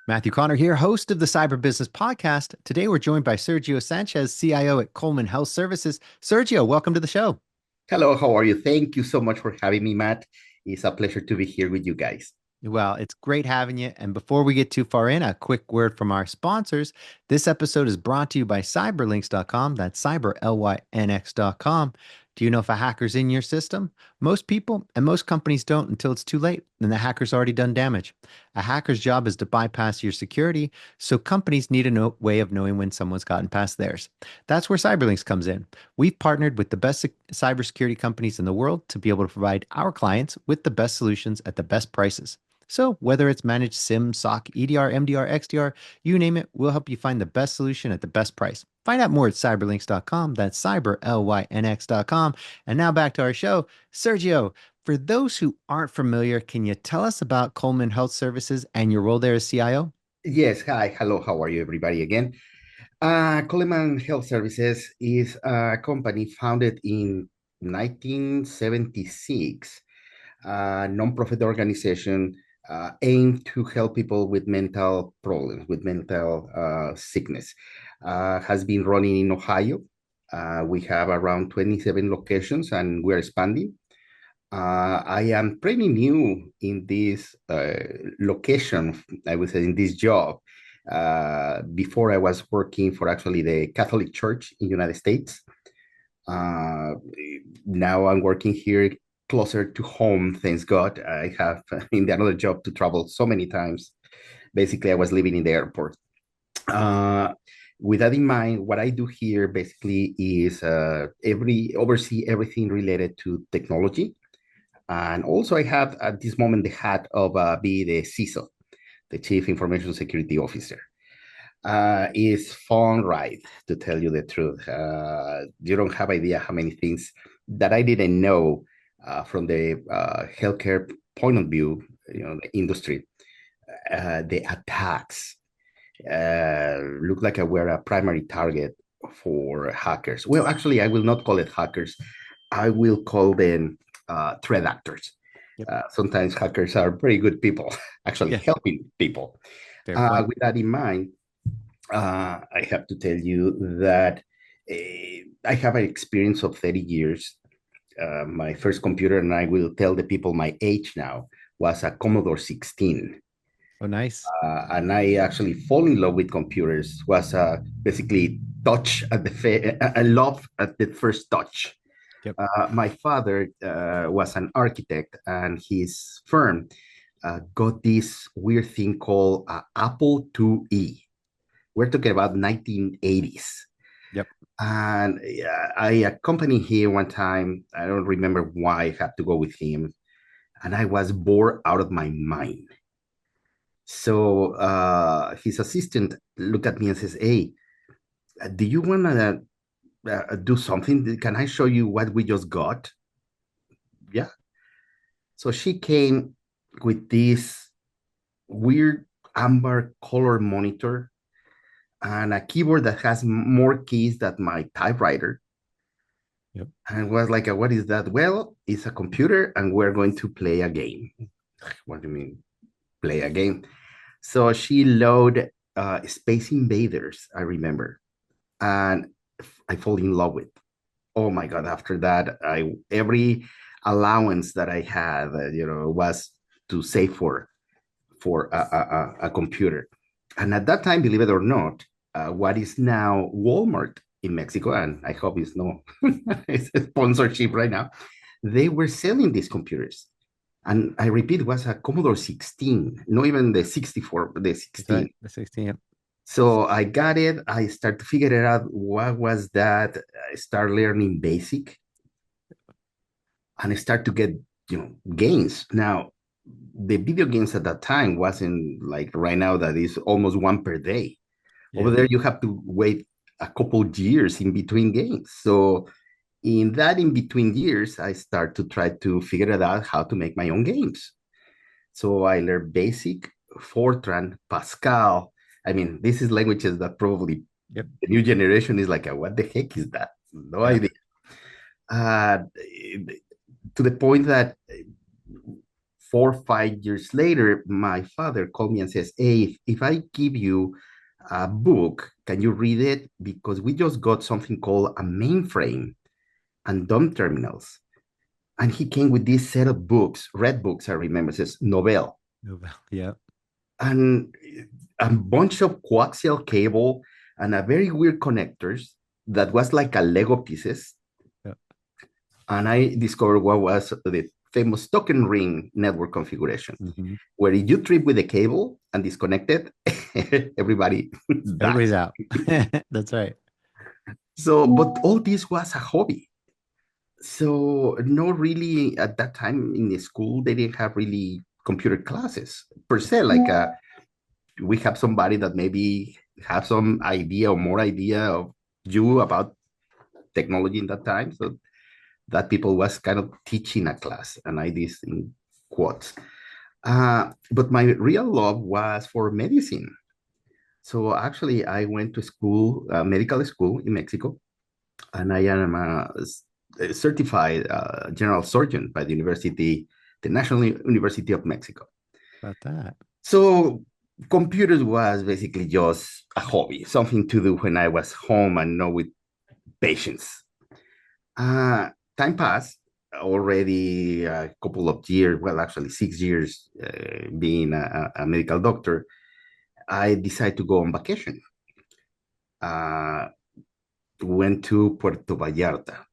Matthew Connor here, host of the Cyber Business Podcast. Today we're joined by Sergio Sanchez, CIO at Coleman Health Services. Sergio, welcome to the show. Hello, how are you? Thank you so much for having me, Matt. It's a pleasure to be here with you guys. Well, it's great having you. And before we get too far in, a quick word from our sponsors. This episode is brought to you by cyberlinks.com. That's cyberlynx.com. Do you know if a hacker's in your system? Most people and most companies don't until it's too late and the hacker's already done damage. A hacker's job is to bypass your security, so companies need a way of knowing when someone's gotten past theirs. That's where Cyberlinks comes in. We've partnered with the best cybersecurity companies in the world to be able to provide our clients with the best solutions at the best prices. So whether it's managed SIM, SOC, EDR, MDR, XDR, you name it, we'll help you find the best solution at the best price. Find out more at cyberlinks.com. That's cyberlynx.com. And now back to our show. Sergio, for those who aren't familiar, can you tell us about Coleman Health Services and your role there as CIO? Yes, hi, hello, how are you, everybody, again? Coleman Health Services is a company founded in 1976, a nonprofit organization aimed to help people with mental problems, with mental sickness. Has been running in Ohio. We have around 27 locations and we're expanding. I am pretty new in this location, I would say, in this job. Before I was working for actually the Catholic Church in the United States. Uh, Now I'm working here closer to home, thanks God. I have in the another job to travel so many times. Basically, I was living in the airport. Uh, with that in mind, what I do here basically is oversee everything related to technology. And also, I have at this moment the hat of be the CISO, the Chief Information Security Officer. It's fun ride, to tell you the truth. You don't have idea how many things that I didn't know from the healthcare point of view, the industry, the attacks look like I were a primary target for hackers. Well, actually, I will not call it hackers. I will call them threat actors. Yep. Sometimes hackers are pretty good people, actually Yeah, helping people. fair point. With that in mind, I have to tell you that I have an experience of 30 years. My first computer, and I will tell the people my age now, was a Commodore 16. Oh, nice. And I actually fall in love with computers. Was basically touch at I love at the first touch. Yep. My father was an architect, and his firm got this weird thing called Apple IIe. We're talking about 1980s. Yep. And I accompanied him one time. I don't remember why I had to go with him. And I was bored out of my mind. So his assistant looked at me and says, "Hey, do you want to do something? Can I show you what we just got?" Yeah. So she came with this weird amber color monitor and a keyboard that has more keys than my typewriter. Yep. And was like, "What is that?" "Well, it's a computer and we're going to play a game." "What do you mean, play a game?" So she loaded Space Invaders, I remember, and I fall in love with. Oh my God! After that, I every allowance that I had, was to save for a computer. And at that time, believe it or not, what is now Walmart in Mexico, and I hope it's no it's a sponsorship right now, they were selling these computers. And I repeat, it was a Commodore 16, not even the 64, the Is that 16. the 16? Yep. So I got it. I start to figure it out. What was that? I start learning basic and I start to get, games. Now, the video games at that time wasn't like right now that is almost one per day. Over Yeah. there, you have to wait a couple years in between games. So in that in between years, I start to try to figure it out how to make my own games. So I learned Basic, Fortran, Pascal. I mean, this is languages that probably Yep. the new generation is like, what the heck is that? No Yeah. idea. Uh, to the point that 4 or 5 years later, my father called me and says, "Hey, if I give you a book, can you read it? Because we just got something called a mainframe and dumb terminals." And he came with this set of books, red books, I remember, it says Novel, Yeah. and a bunch of coaxial cable and a very weird connectors that was like a Lego pieces. Yeah. And I discovered what was the famous token ring network configuration, Mm-hmm. where if you trip with the cable and disconnect it, everybody Everybody's dies. out. That's right. So, but all this was a hobby. So, no, really, at that time in the school, they didn't have really computer classes per se. Like, we have somebody that maybe have some idea or more idea of you about technology in that time. So that people was kind of teaching a class, and I did in quotes. But my real love was for medicine. So actually, I went to school, medical school in Mexico, and I am a certified general surgeon by the National University of Mexico. About that. So computers was basically just a hobby, something to do when I was home and not with patients. Uh, Time passed already a couple of years, well, actually 6 years being a medical doctor. I decided to go on vacation. Uh, Went to Puerto Vallarta,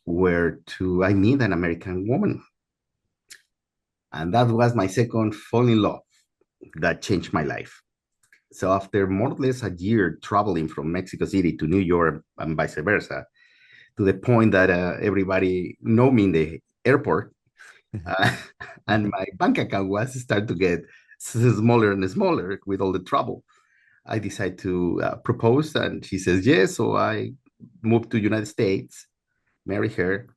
where to I meet an American woman. And that was my second fall in love that changed my life. So after more or less a year traveling from Mexico City to New York and vice versa, to the point that everybody know me in the airport, uh, and my bank account was start to get smaller and smaller with all the trouble. I decided to propose, and she says yes. So I moved to United States, marry her,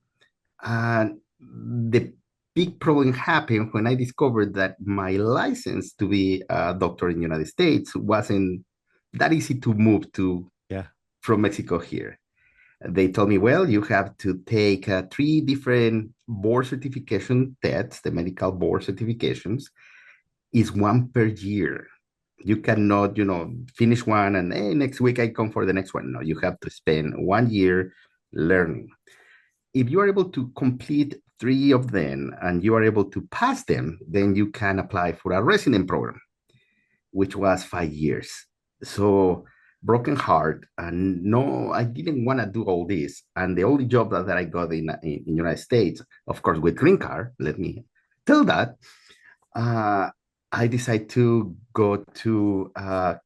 and the big problem happened when I discovered that my license to be a doctor in the United States wasn't that easy to move to Yeah. from Mexico here. They told me, well, you have to take three different board certification tests, the medical board certifications, is one per year. You cannot, finish one and hey, next week I come for the next one. No, you have to spend 1 year learning. If you are able to complete three of them and you are able to pass them, then you can apply for a resident program, which was 5 years. So broken heart, and no, I didn't want to do all this. And the only job that I got in United States, of course, with green card, let me tell that, uh, I decided to go to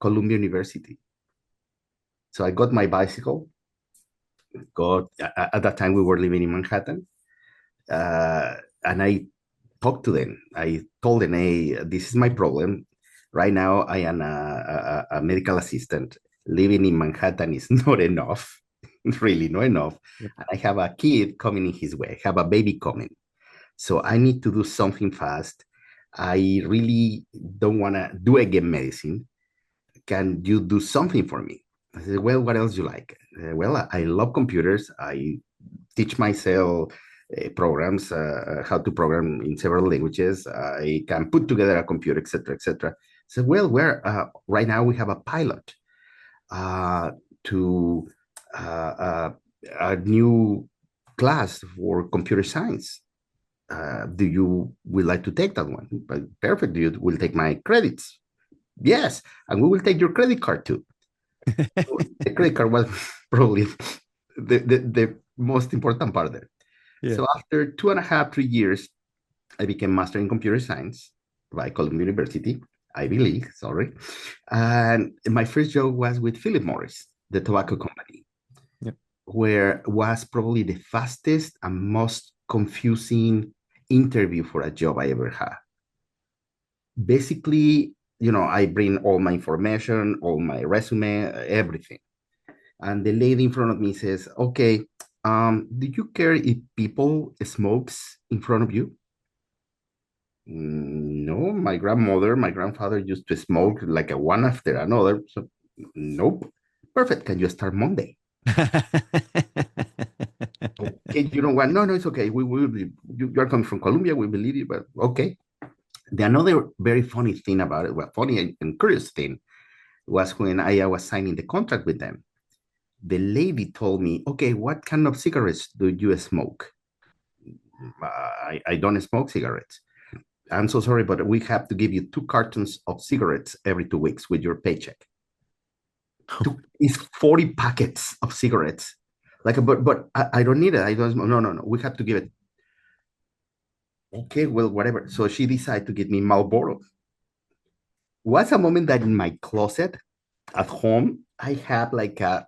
Columbia University. So I got my bicycle. Got at that time we were living in Manhattan, and I talked to them. I told them, "Hey, this is my problem. Right now, I am a medical assistant. Living in Manhattan is not enough, really not enough. Yep. And I have a kid coming in his way. I have a baby coming. So I need to do something fast. I really don't want to do again medicine. Can you do something for me?" I said, "Well, what else you like?" Well, I love computers. I teach myself programs, how to program in several languages. I can put together a computer, etc., etc. So, well, we're right now we have a pilot to uh, a new class for computer science. Do you would like to take that one? Perfect. You will take my credits. Yes, and we will take your credit card too. The credit card was probably the most important part there. Yeah. So after 2.5, 3 years, I became master in computer science by Columbia University, Ivy League, sorry. And my first job was with Philip Morris, the tobacco company, Yep. where was probably the fastest and most confusing interview for a job I ever had. Basically, I bring all my information, all my resume, everything. And the lady in front of me says, okay, do you care if people smokes in front of you? No, my grandmother, my grandfather used to smoke like a one after another. So, nope. Perfect. Can you start Monday? Okay, you don't want, no, no, it's okay. We will be, you are coming from Colombia, we believe you, but okay. The another very funny thing about it, well, funny and curious thing, was when I was signing the contract with them. The lady told me, okay, what kind of cigarettes do you smoke? I don't smoke cigarettes. I'm so sorry, but we have to give you 2 cartons of cigarettes every 2 weeks with your paycheck. It's 40 packets of cigarettes. Like, but I don't need it. I don't. No, no, no. We have to give it. Okay, well, whatever. So she decided to give me Marlboro. Was a moment that in my closet at home I have like I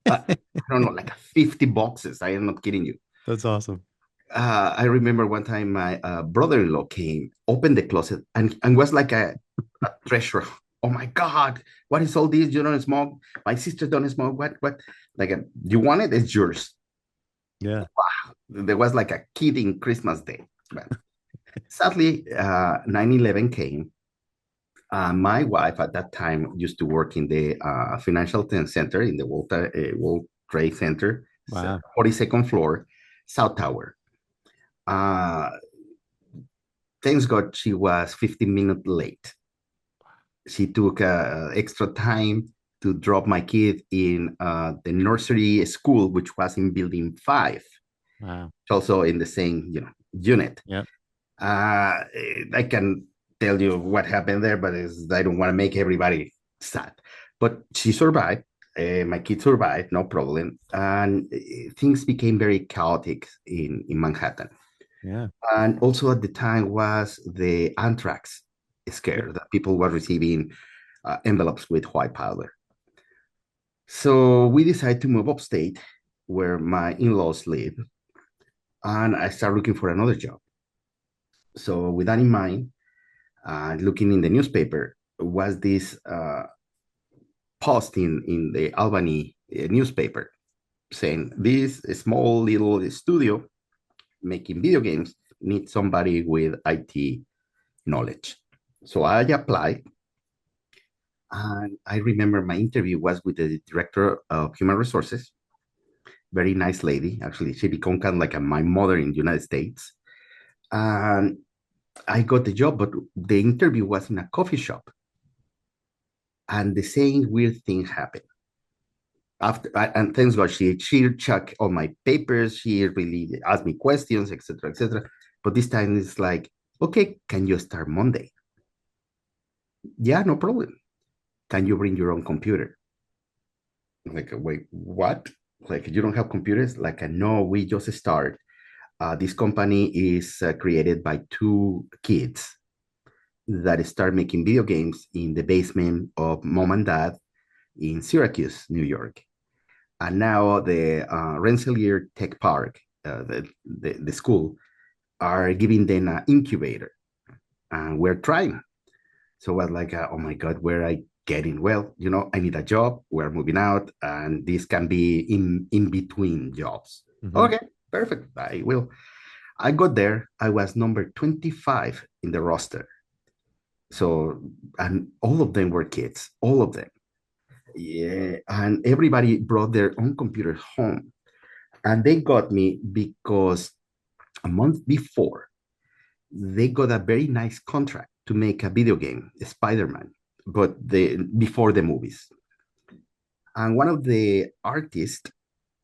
don't know, like 50 boxes. I am not kidding you. That's awesome. I remember one time my brother-in-law came, opened the closet, and was like a treasure. Oh my God, what is all this? You don't smoke. My sister don't smoke. What? Like, you want it? It's yours. Yeah. There was like a kid in Christmas Day. But sadly, 9/11 came. My wife at that time used to work in the financial center in the World Trade Center, Wow. 42nd floor, South Tower. Uh, Thanks God she was 15 minutes late. She took extra time to drop my kid in the nursery school, which was in building 5, Wow. also in the same unit. Yep. Uh, I can tell you what happened there, but I don't want to make everybody sad. But she survived. My kid survived, no problem. And things became very chaotic in Manhattan. Yeah. And also at the time was the anthrax Yep. scare that people were receiving envelopes with white powder. So we decided to move upstate where my in-laws live, and I started looking for another job. So with that in mind, looking in the newspaper, was this post in the Albany newspaper saying this small little studio making video games needs somebody with IT knowledge. So I applied, and I remember my interview was with the director of human resources, very nice lady. Actually, she became kind of like my mother in the United States. And I got the job, but the interview was in a coffee shop, and the same weird thing happened. After, and thanks God, she checked all my papers. She really asked me questions, etc., etc. But this time it's like, okay, can you start Monday? Yeah, no problem. Can you bring your own computer? Like, wait, what? Like, you don't have computers? Like, no, we just start. This company is created by 2 kids that start making video games in the basement of mom and dad in Syracuse, New York. And now the Rensselaer Tech Park, the school, are giving them an incubator. And we're trying. So I was like, oh my God, where I getting? Well, I need a job. We're moving out, and this can be in between jobs. Hmm. Okay, perfect. I will. I got there. I was number 25 in the roster. So, and all of them were kids, all of them. Yeah, and everybody brought their own computer home. And they got me because a month before, they got a very nice contract to make a video game, Spider-Man, but before the movies. And one of the artists,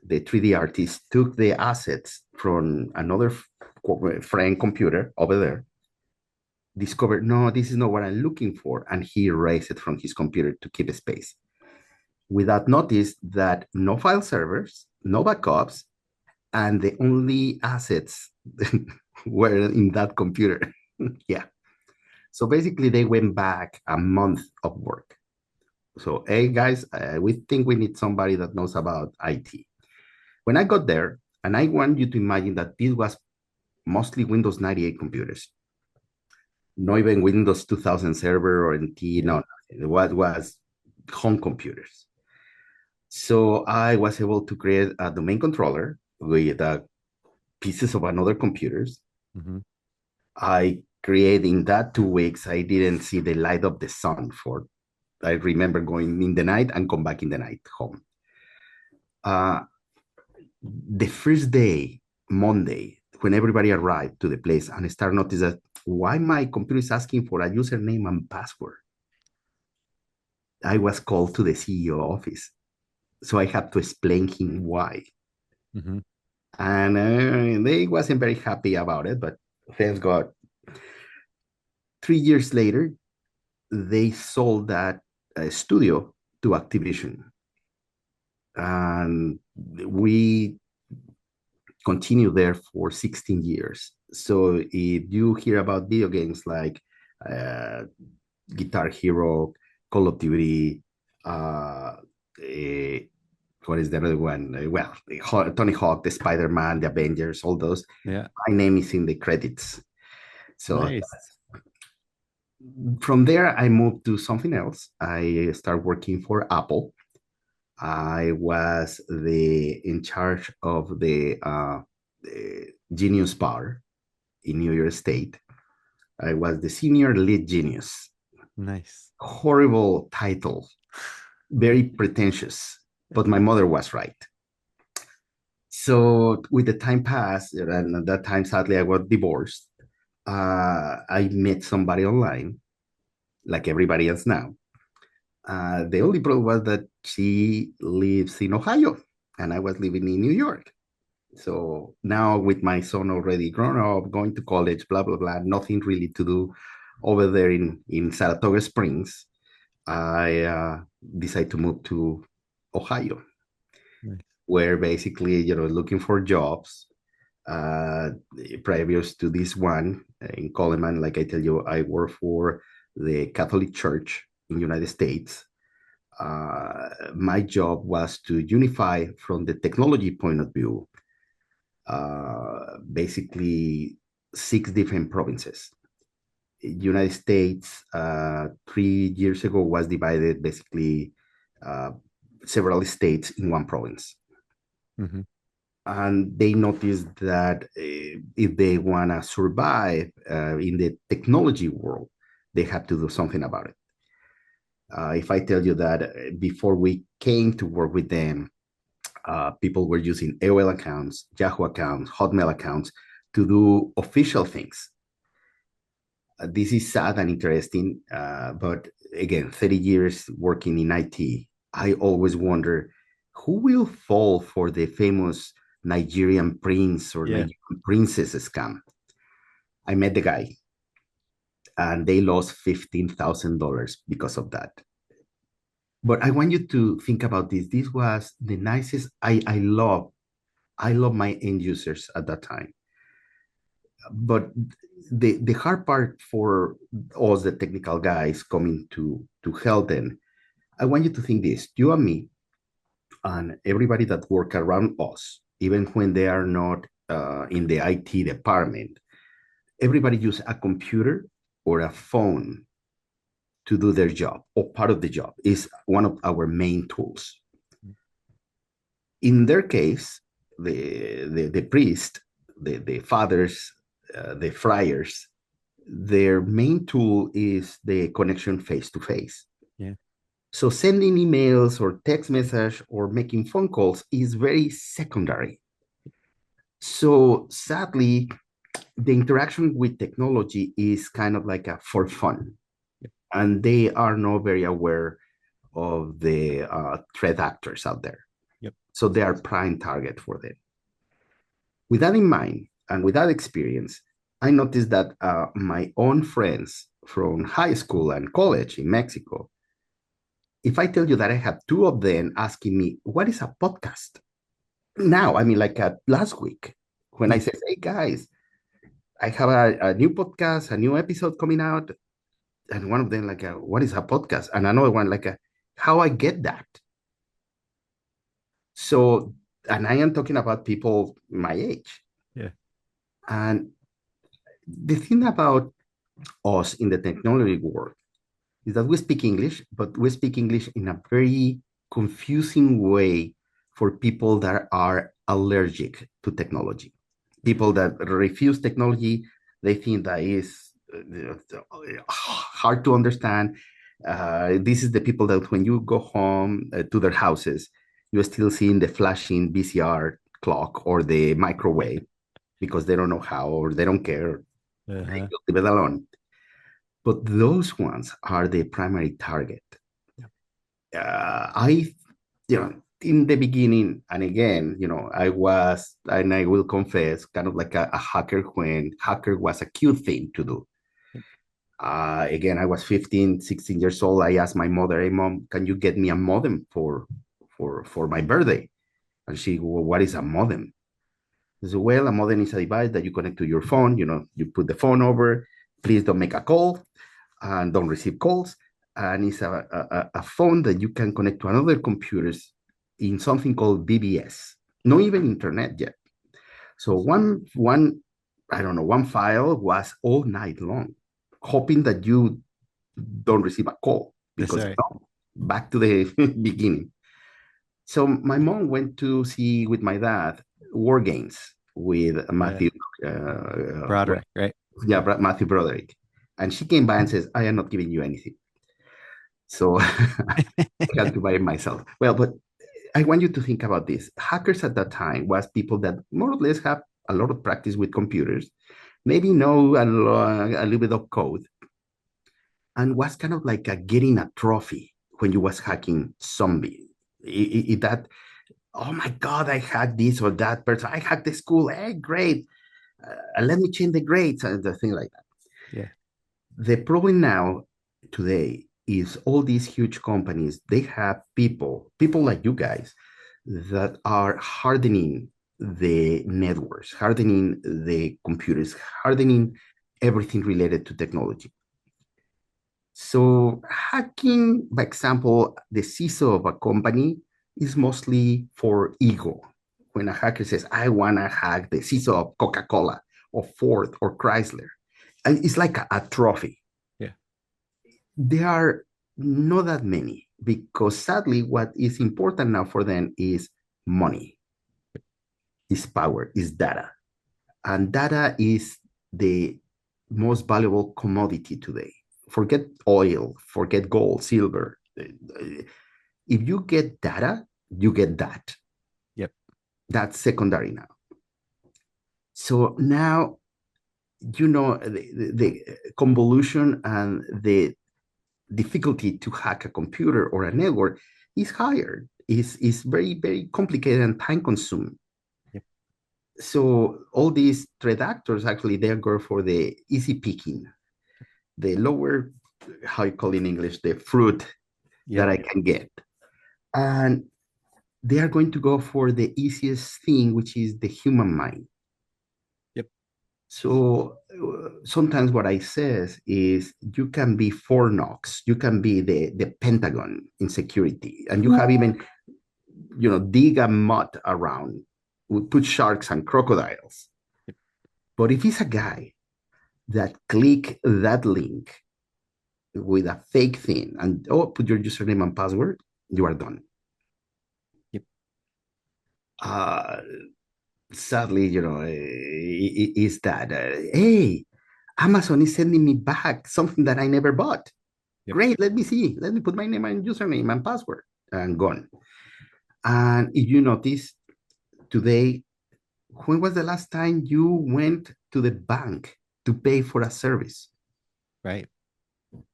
the 3D artist, took the assets from another friend computer over there, discovered, no, this is not what I'm looking for, and he erased it from his computer to keep space. Without notice that no file servers, no backups, and the only assets were in that computer. Yeah. So basically, they went back a month of work. So, hey, guys, we think we need somebody that knows about IT. When I got there, and I want you to imagine that this was mostly Windows 98 computers, not even Windows 2000 server or NT, Yeah. no, it was home computers. So I was able to create a domain controller with pieces of another computers. Hmm. I created in that 2 weeks, I didn't see the light of the sun for, I remember going in the night and come back in the night home. Uh, the first day, Monday, when everybody arrived to the place and I started noticing that why my computer is asking for a username and password? I was called to the CEO office. So I had to explain him why. Mm-hmm. And they wasn't very happy about it, but thanks God. 3 years later, they sold that studio to Activision. And we continued there for 16 years. So if you hear about video games like uh, Guitar Hero, Call of Duty, uh, what is the other one? Well, Tony Hawk, the Spider-Man, the Avengers, all those. Yeah. My name is in the credits. So Nice. from there, I moved to something else. I started working for Apple. I was the in charge of the Genius Bar in New York State. I was the senior lead genius. Nice. Horrible title, very pretentious, but my mother was right. So with the time passed, and at that time, sadly, I was divorced. I met somebody online, like everybody else now. The only problem was that she lives in Ohio, and I was living in New York. So now, with my son already grown up, going to college, blah blah blah, nothing really to do over there in Saratoga Springs. I decided to move to Ohio, Nice. where basically looking for jobs. Uh, Previous to this one in Coleman, like I tell you, I work for the Catholic Church in United States. My job was to unify from the technology point of view, basically 6 different provinces. United States 3 years ago was divided basically uh, several states in one province. Mm-hmm. And they noticed that if they want to survive in the technology world, they have to do something about it. If I tell you that before we came to work with them, people were using AOL accounts, Yahoo accounts, Hotmail accounts to do official things. This is sad and interesting, but again, 30 years working in IT, I always wonder who will fall for the famous Nigerian prince or Yeah. Nigerian princess scam. I met the guy, and they lost $15,000 because of that. But I want you to think about this. This was the nicest. I love my end users at that time. But the hard part for us, the technical guys coming to help them, I want you to think this: you and me, and everybody that work around us, even when they are not in the IT department, everybody use a computer or a phone to do their job, or part of the job is one of our main tools. In their case, the priest, the fathers, the friars, their main tool is the connection face to face. Yeah. So sending emails or text message or making phone calls is very secondary. So sadly, the interaction with technology is kind of like a for fun, Yep. and they are not very aware of the threat actors out there. Yep. So they are prime target for them. With that in mind, and with that experience, I noticed that my own friends from high school and college in Mexico, if I tell you that I have two of them asking me, what is a podcast? Now, I mean, like last week, when I Hmm. said, hey guys, I have a new podcast, a new episode coming out. And one of them, like, what is a podcast? And another one, like, how I get that. So, and I am talking about people my age. Yeah. And the thing about us in the technology world is that we speak English, but we speak English in a very confusing way for people that are allergic to technology. People that refuse technology, they think that is hard to understand. This is the people that when you go home to their houses, you're still seeing the flashing VCR clock or the microwave because they don't know how or they don't care. They Uh-huh. will leave it alone. But those ones are the primary target. Yep. I, in the beginning, and again, I was, and I will confess, kind of like a hacker when hacker was a cute thing to do. Yep. Again, I was 15, 16 years old. I asked my mother, "Hey, mom, can you get me a modem for my birthday?" And she, "Well, what is a modem?" I said, "Well, a modem is a device that you connect to your phone. You put the phone over. Please don't make a call and don't receive calls. And it's a phone that you can connect to another computers in something called BBS, not even internet yet. So I don't know, one file was all night long, hoping that you don't receive a call That's because right. back to the beginning. So my mom went to see with my dad war games with Yeah. Matthew, Broderick, right? yeah, Matthew Broderick, and she came by and says, "I am not giving you anything." So I had to buy it myself. Well, but I want you to think about this. Hackers at that time was people that more or less have a lot of practice with computers, maybe know a little bit of code, and was kind of like getting a trophy when you was hacking zombie. That, oh my God, I hacked this or that person. I hacked the school. Hey, great. Let me change the grades and the thing like that. Yeah. The problem now today is all these huge companies, they have people like you guys that are hardening the networks, hardening the computers, hardening everything related to technology. So hacking, by example, the CISO of a company is mostly for ego. When a hacker says, "I want to hack the CISO of Coca-Cola or Ford or Chrysler," and it's like a trophy. Yeah. There are not that many because sadly, what is important now for them is money, is power, is data. And data is the most valuable commodity today. Forget oil, forget gold, silver. If you get data, you get that. Yep. That's secondary now. So now, the convolution and the difficulty to hack a computer or a network is higher, is very, very complicated and time consuming. Yep. So all these threat actors actually they go for the easy picking, the lower, how you call in English, the fruit that Yep. I can get. And they are going to go for the easiest thing, which is the human mind. Yep. So sometimes what I says is you can be Fort Knox, you can be the Pentagon in security, and you have even, dig a mud around, we put sharks and crocodiles. Yep. But if it's a guy that click that link with a fake thing and put your username and password, you are done. Yep. Uh, Sadly, is that hey, Amazon is sending me back something that I never bought. Yep. Great, let me see. Let me put my name and username and password and gone. And if you notice today, when was the last time you went to the bank to pay for a service? Right.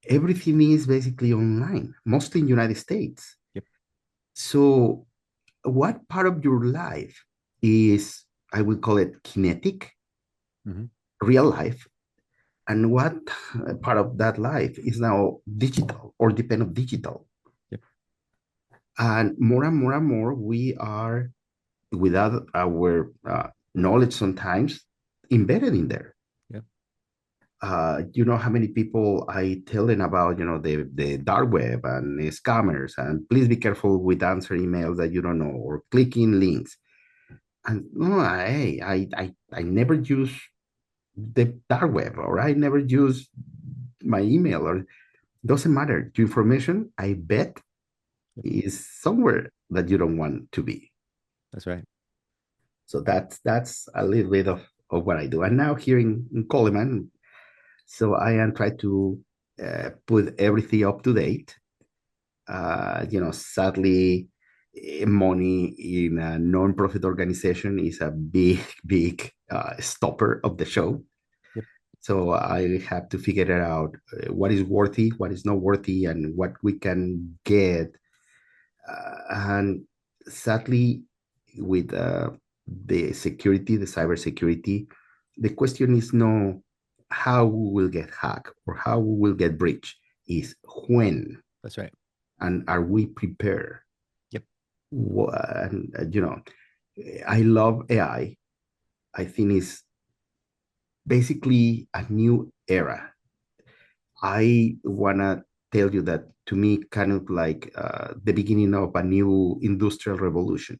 Everything is basically online, mostly in United States. Yep. So what part of your life is, I would call it kinetic, Mm-hmm. real life, and what part of that life is now digital or depend on digital? Yep. And more and more and more, we are, without our knowledge sometimes, embedded in there. Yep. You know how many people I tell them about, the dark web and the scammers, and please be careful with answering emails that you don't know or clicking links. And no, I never use the dark web, or I never use my email, or doesn't matter. The information, I bet, Yep. is somewhere that you don't want to be. That's right. So that's a little bit of what I do. And now here in Coleman, so I am trying to put everything up to date. Sadly, money in a non-profit organization is a big, big stopper of the show. Yep. So I have to figure it out, what is worthy, what is not worthy, and what we can get. And sadly, with the security, the cybersecurity, the question is no how we will get hacked or how we will get breached, is when, That's right. and are we prepared? Yep. And, I love AI. I think it's basically a new era. I wanna tell you that to me, kind of like the beginning of a new industrial revolution.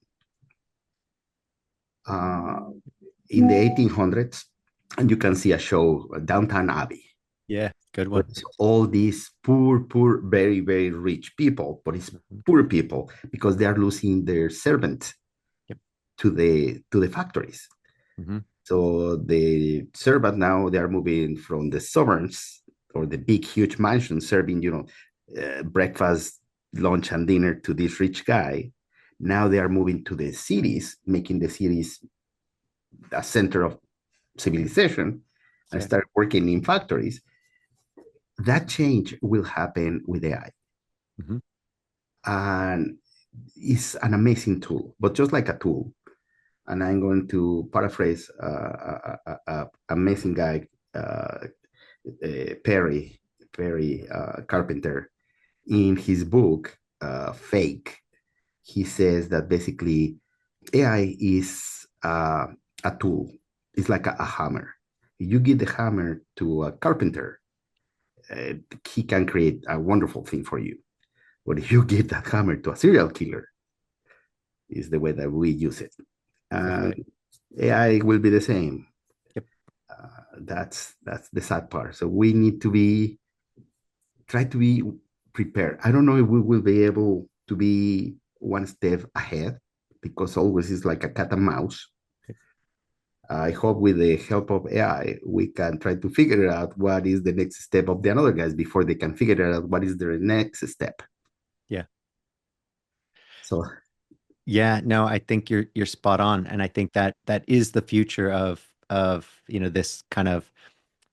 Uh, in the 1800s, and you can see a show, Downtown Abbey, Yeah. Good where one. it's all these poor, very, very rich people, but it's Mhm. poor people because they are losing their servants Yep. to the factories. Hmm. So the servant now they are moving from the suburbs or the big huge mansion serving breakfast, lunch, and dinner to this rich guy. Now they are moving to the cities, making the cities a center of civilization, That's and right. start working in factories. That change will happen with AI, Hmm. and it's an amazing tool. But just like a tool, and I'm going to paraphrase amazing guy, uh, Perry Carpenter, in his book Fake. He says that basically AI is a tool. It's like a hammer. You give the hammer to a carpenter, uh, he can create a wonderful thing for you. But if you give that hammer to a serial killer, is the way that we use it. That's And right. AI will be the same. Yep. That's the sad part. So we need to try to be prepared. I don't know if we will be able to be one step ahead because always it's like a cat and mouse. Yep. I hope with the help of AI, we can try to figure out what is the next step of the other guys before they can figure out what is their next step. Yeah. So Yeah, no, I think you're spot on, and I think that that is the future of this kind of,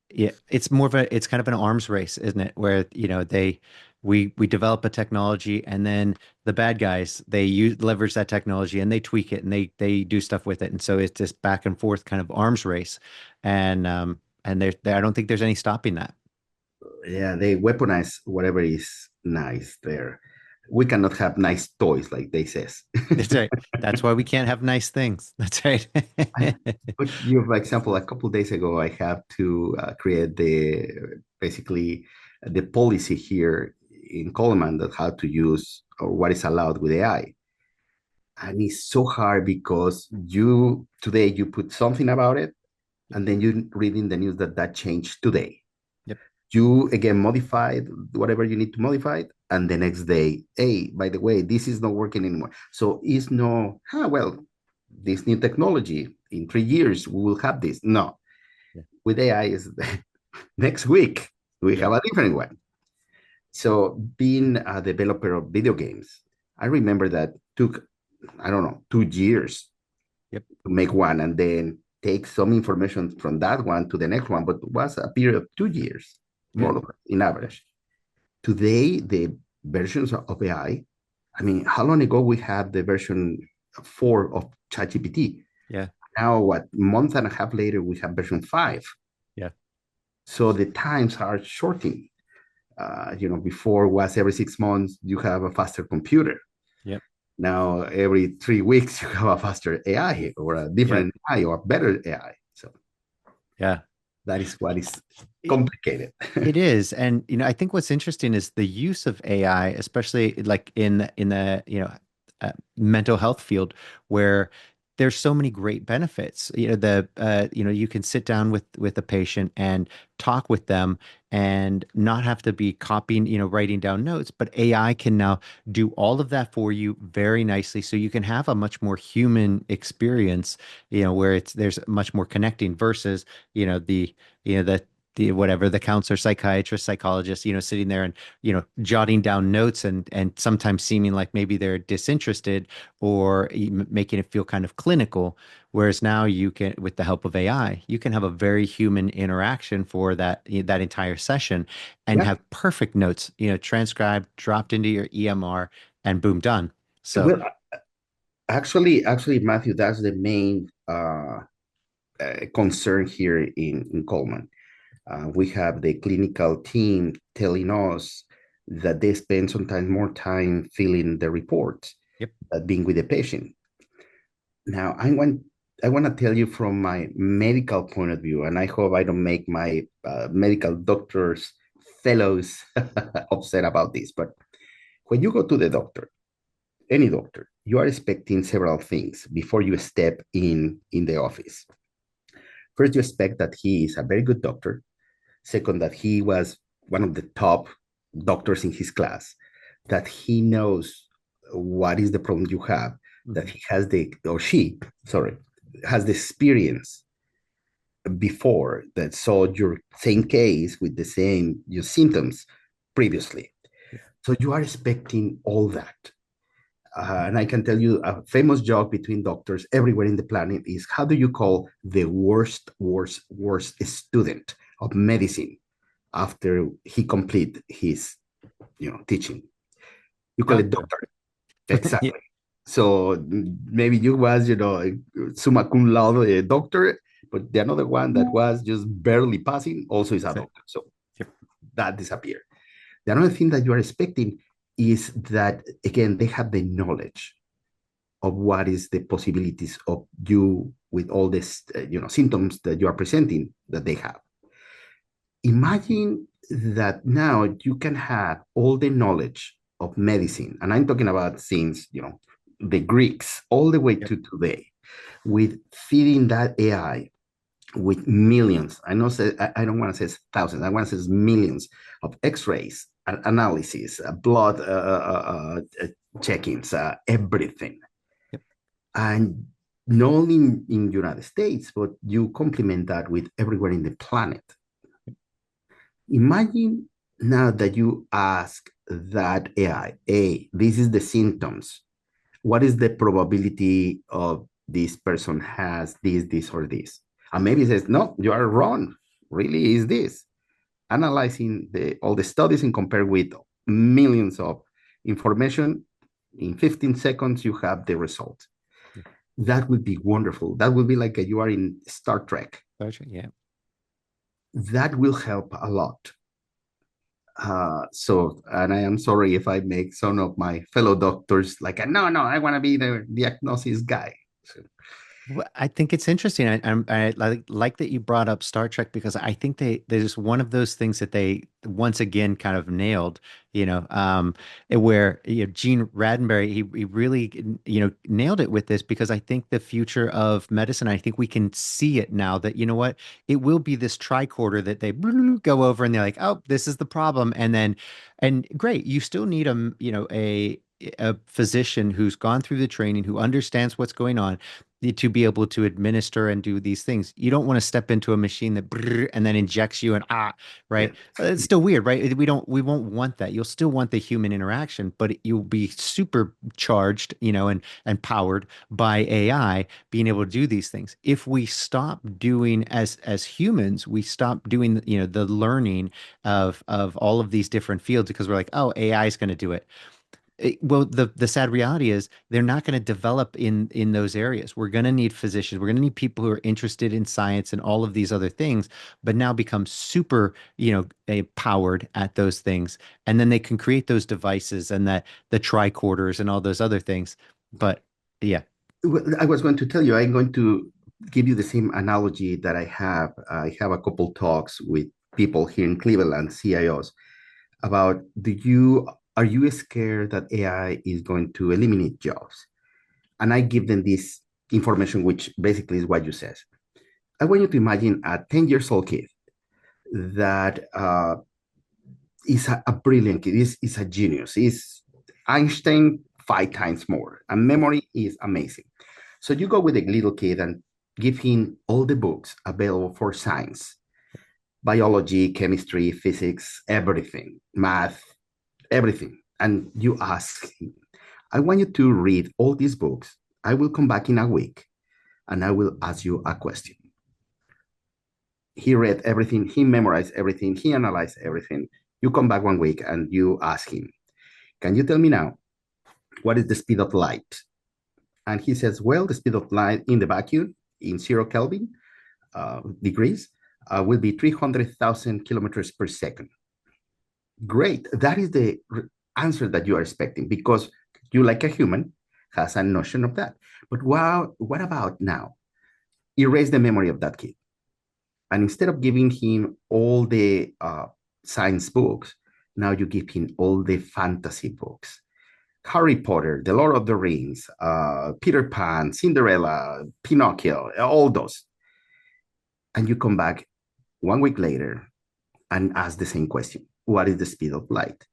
yeah, it's more of a, it's kind of an arms race, isn't it? Where we develop a technology, and then the bad guys, they use leverage that technology and they tweak it and they do stuff with it, and so it's this back and forth kind of arms race, and I don't think there's any stopping that. yeah, they weaponize whatever is nice there. We cannot have nice toys like they says. That's right. That's why we can't have nice things. That's right. I put you, for example, a couple of days ago, I have to create basically the policy here in Coleman that how to use or what is allowed with AI. And it's so hard because you today you put something about it, Yep. and then you read in the news that that changed today. Yep. You again modified whatever you need to modify it, and the next day, hey, by the way, this is not working anymore. So it's no, well, this new technology in 3 years we will have this. No, Yeah. with AI is next week we Yeah. have a different one. So being a developer of video games, I remember that took, I don't know, 2 years Yep. to make one and then take some information from that one to the next one, but it was a period of 2 years, more Yeah. or less, in average. Today, the versions of AI, I mean, how long ago we had the version 4 of ChatGPT? Yeah. Now, what, month and a half later, we have version 5. Yeah. So the times are shortening. Before was every 6 months, you have a faster computer. Yep. Now, every 3 weeks, you have a faster AI or a Yeah. different AI or a better AI. So Yeah. that is what is It, complicated. it is. And I think what's interesting is the use of AI, especially like in the mental health field, where there's so many great benefits. You can sit down with a patient and talk with them and not have to be copying, writing down notes, but AI can now do all of that for you very nicely. So you can have a much more human experience, where there's much more connecting versus, you know, the whatever, the counselor, psychiatrist, psychologist, sitting there and, jotting down notes and sometimes seeming like maybe they're disinterested or making it feel kind of clinical. Whereas now you can, with the help of AI, you can have a very human interaction for that entire session and Yeah. have perfect notes, transcribed, dropped into your EMR, and boom, done. So, Well, actually, Matthew, that's the main concern here in Coleman. We have the clinical team telling us that they spend sometimes more time filling the reports yep. than being with the patient. Now, I want to tell you from my medical point of view, and I hope I don't make my medical doctors fellows upset about this. But when you go to the doctor, any doctor, you are expecting several things before you step in the office. First, you expect that he is a very good doctor. Second, that he was one of the top doctors in his class, that he knows what is the problem you have, that Mhm. he has the, or she, sorry, has the experience before that saw your same case with the same your symptoms previously. Yep. So you are expecting all that. And I can tell you a famous joke between doctors everywhere in the planet is how do you call the worst student of medicine after he complete his teaching? You call it Doctor. doctor. Yeah. Exactly. So maybe you was summa cum laude doctor, but the another one that was just barely passing also is a That's it. doctor. So Yep. that disappeared. The another thing that you are expecting is that again they have the knowledge of what is the possibilities of you with all this symptoms that you are presenting that they have. Imagine that now you can have all the knowledge of medicine, and I'm talking about since the Greeks all the way Yep. to today, with feeding that AI with millions. I know say I don't want to say thousands. I want to say millions of X-rays, analysis, blood check-ins, everything, Yep. and not only in United States, but you complement that with everywhere in the planet. Imagine now that you ask that AI, hey, this is the symptoms. What is the probability of this person has this, or this? And maybe it says, no, you are wrong. Really is this. Analyzing all the studies and compare with millions of information, in 15 seconds, you have the result. Yeah. That would be wonderful. That would be like you are in Star Trek. Gotcha. Yeah. That will help a lot. And I am sorry if I make some of my fellow doctors like, no, no, I want to be the diagnosis guy. So, Well, I think it's interesting. I like that you brought up Star Trek because I think there's one of those things that they once again kind of nailed, where Gene Roddenberry he really nailed it with this because I think the future of medicine, I think we can see it now that what it will be this tricorder that they go over and they're like, oh, this is the problem, and great, you still need a physician who's gone through the training, who understands what's going on to be able to administer and do these things. You don't want to step into a machine that and then injects you and yeah. right? It's still weird, right? We won't want that. You'll still want the human interaction, but you'll be supercharged, and powered by AI being able to do these things. If we stop doing as humans, we stop doing, the learning of all of these different fields because we're like, oh, AI is going to do it. Well, the sad reality is they're not going to develop in those areas. We're going to need physicians. We're going to need people who are interested in science and all of these other things, but now become super, powered at those things, and then they can create those devices and that the tricorders and all those other things. But yeah, Well, I was going to tell you, I'm going to give you the same analogy that I have. I have a couple talks with people here in Cleveland, CIOs, about are you scared that AI is going to eliminate jobs? And I give them this information, which basically is what you said. I want you to imagine a 10 years old kid that is a brilliant kid, is a genius, is Einstein 5 times more, and memory is amazing. So you go with a little kid and give him all the books available for science, biology, chemistry, physics, everything, math, everything. And you ask him, I want you to read all these books. I will come back in a week and I will ask you a question. He read everything, he memorized everything, he analyzed everything. You come back 1 week and you ask him, can you tell me now, what is the speed of light? And he says, well, the speed of light in the vacuum in 0 Kelvin degrees will be 300,000 kilometers per second. Great. That is the answer that you are expecting because you, like a human, has a notion of that. But wow, what about now? Erase the memory of that kid. And instead of giving him all the science books, now you give him all the fantasy books. Harry Potter, The Lord of the Rings, Peter Pan, Cinderella, Pinocchio, all those. And you come back 1 week later and ask the same question. What is the speed of light?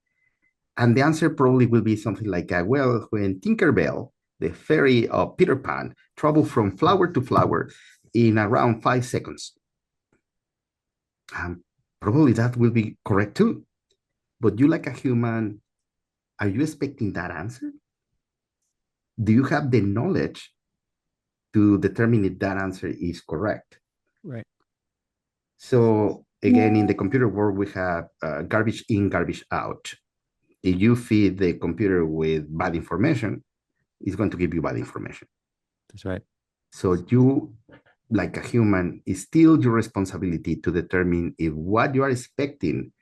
And the answer probably will be something like, well, when Tinkerbell, the fairy of Peter Pan, traveled from flower to flower in around 5 seconds. Probably that will be correct too. But you, like a human, are you expecting that answer? Do you have the knowledge to determine if that answer is correct? Right. So again, in the computer world, we have garbage in, garbage out. If you feed the computer with bad information, it's going to give you bad information. That's right. So you, like a human, it's still your responsibility to determine if what you are expecting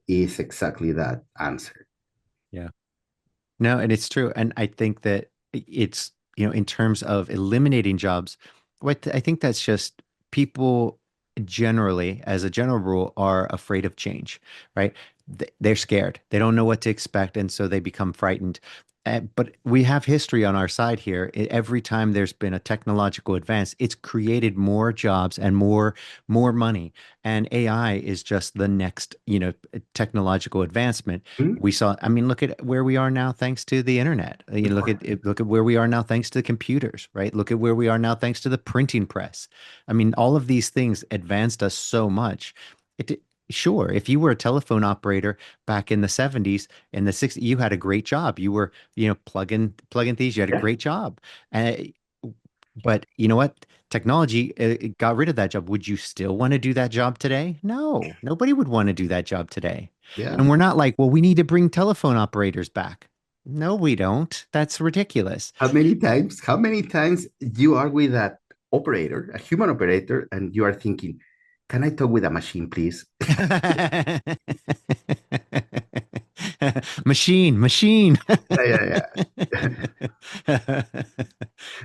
is exactly that answer. Yeah. No, and it's true. And I think that it's, in terms of eliminating jobs, what I think that's just people generally, as a general rule, are afraid of change, right? They're scared. They don't know what to expect, and so they become frightened. But we have history on our side here. Every time there's been a technological advance, it's created more jobs and more money. And AI is just the next, technological advancement. Hmm. We saw, I mean, look at where we are now thanks to the internet. Look at where we are now thanks to the computers, right? Look at where we are now thanks to the printing press. I mean, all of these things advanced us so much. It Sure, if you were a telephone operator back in the 70s and the 60s, you had a great job. You were, plugging things, you had a Yeah, great job. Uh, but you know what? Technology it got rid of that job. Would you still want to do that job today? No, nobody would want to do that job today. yeah. And we're not like, well, we need to bring telephone operators back. No, we don't. That's ridiculous. How many times you are with that operator, a human operator, and you are thinking, can I talk with a machine, please? Machine, machine. Yeah, yeah, yeah.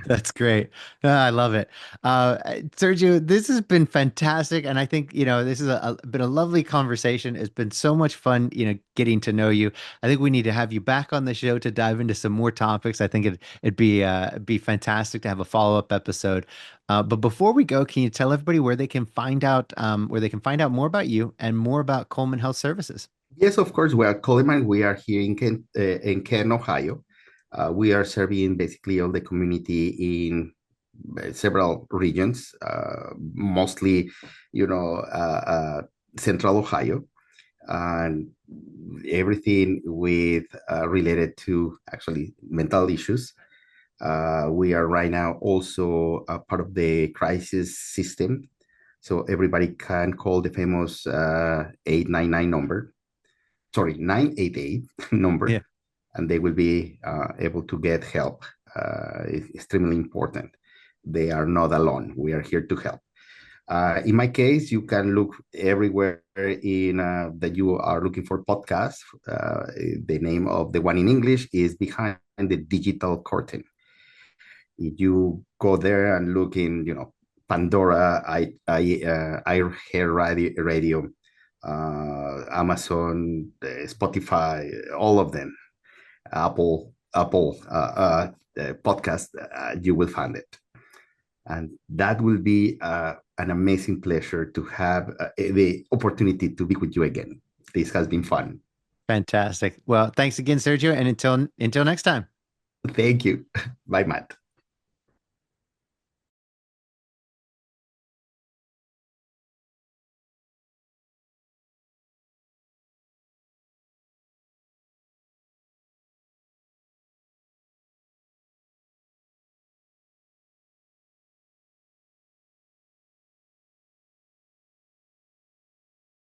That's great. I love it. Sergio, this has been fantastic. And I think, this is been a lovely conversation. It's been so much fun, getting to know you. I think we need to have you back on the show to dive into some more topics. I think it'd be fantastic to have a follow-up episode. But before we go, can you tell everybody where they can find out more about you and more about Coleman Health Services? Yes, of course. We are Coleman. We are here in Kent, Ohio. We are serving basically all the community in several regions, mostly, Central Ohio, and everything with related to actually mental issues. We are right now also a part of the crisis system, so everybody can call the famous 899 number, sorry, 988 Yeah, number, and they will be able to get help. It's extremely important. They are not alone. We are here to help. In my case, you can look everywhere in that you are looking for podcasts. The name of the one in English is Behind the Digital Curtain. If you go there and look in, Pandora, I hear radio, Amazon, Spotify, all of them, Apple podcast, you will find it, and that will be an amazing pleasure to have the opportunity to be with you again. This has been fun. fantastic. Well, thanks again, Sergio, and until next time. Thank you. Bye, Matt.